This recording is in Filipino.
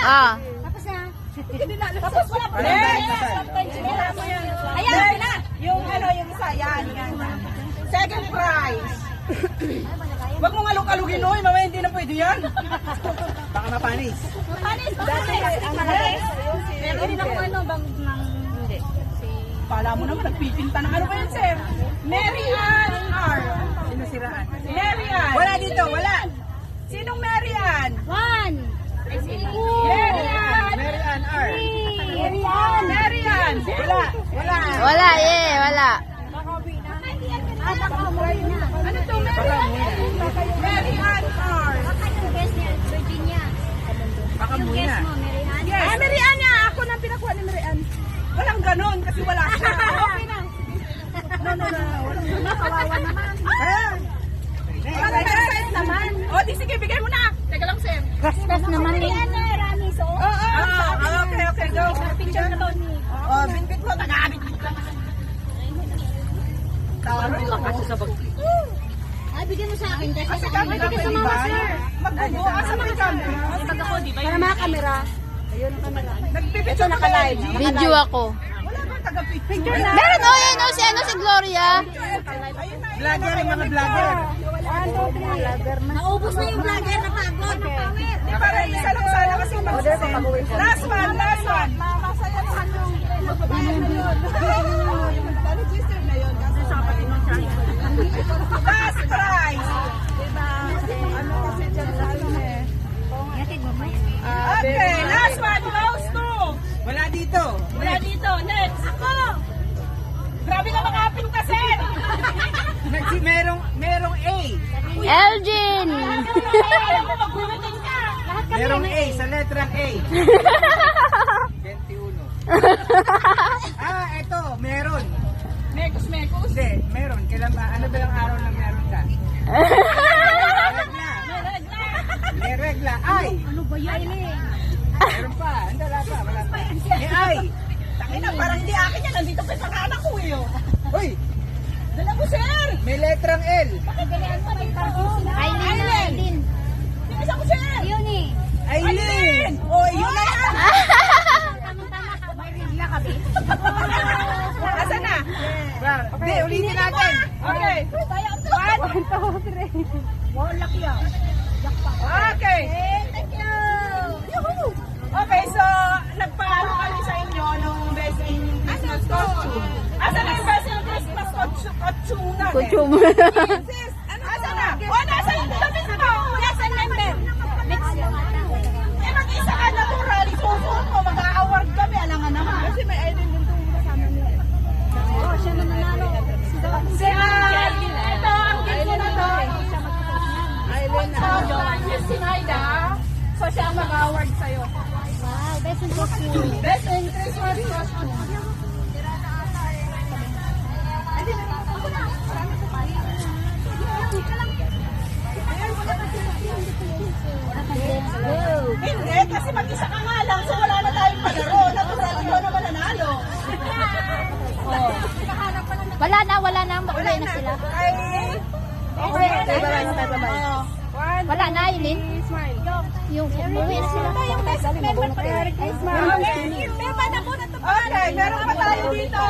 Ah. Tapos na. Tapos wala pa. Ayan, na. Yung yung isa, yan. Second prize. Wag mong alug-alugin, oy. Mamaya hindi na pwede yan. Baka mapanis. Panis. Dati, ang panis. Meron din ako bang hindi. Pala mo naman, nagpipinta ng ano ba yan, sir? Mary Ann R. Sino siraan? Mary Ann. Wala dito, wala. Sinong Mary Ann? One. Mary Ann. Mary Ann R. Mary Ann. Mary Ann. Wala, wala. Wala, wala. Ano to, Mary Ann? Mary Ann R. Virginia. Baka muna. Yes. Mary Ann niya. Ako nang pinakuha ni Mary Ann. Walang ganon kasi wala siya. Okay na. No. Kawawa naman. Wala na naman. O, di sige, bigay mo na. Teka lang, sir. Gastos naman eh. Rami, so. Okay, go. Picture na to ni. Oh, binbit mo, taga-binbit lang. Tawagin lang kasi sa bag. Ay, bigyan mo sa akin kasi Kasi sa kami akin. Bigyan sa mama, sir. Magbubo, asa mga camera? Para mga kamera. Nagpipicture na ka-live. Video ako. Wala bang taga-picture? Meron, yan o, si Gloria. Vlogger, yung mga vlogger. Naubos na yung vlogger na pagod. Di para isa lang sana kasi mag-send. Last one. Register na yun. Kasi sa kapatid ng channel. Last prize. Ano kasi dyan sa Okay, last one goes to. Wala dito. Wala dito. Next. Ako. Grabe ka makapin kasi. Merong A. Elgin. Ayaw mo mag-bulletin ka. Merong A sa letrang A. 21. Eto, meron. Mekus. Hindi, meron. Kailan ba? Ano ba yung araw na meron ka? Regla. May regla. Ay! Ano ba yan? Meron pa. Hindi, wala pa. May ay! Takina, parang hindi akin yan. Nandito pa sa kanan ko eh. Uy! Dala mo, sir. May letrang L. Aileen. Isa ko, sir. Yun eh. Aileen! Oh, yun na yan. Tama ka. May regla ka, babe. Asa na? Hindi, ulitin natin. Okay. One, two, three. Laki yan. Okay. Thank you. Okay, so nagpaano kami sa inyo nung best in Christmas costume. Asa na yung best in Christmas costume natin? Kutsum. Sis, asa na? O, nasa yung damit mo? Nasa member? Eh, mag-isa ka natural. Susunod mo, mag-a-award kami. Alangan naman. Kasi may Aileen din itong kasama nila. Oh, siya na nanalo. Si ito, ang gift ko na to. Aileen na. Si Naida. So, siya ang mag-award sa'yo. Wow, best in costume. Best in Christmas costume. Hindi, kasi mag-isa ka nga lang, so wala na tayong palaro. Natural, ikaw naman nanalo. Wala na. Makulay na sila. Okay, bye-bye. Wala na, Aileen. Yung umuwi na sila. Okay, meron pa tayo dito.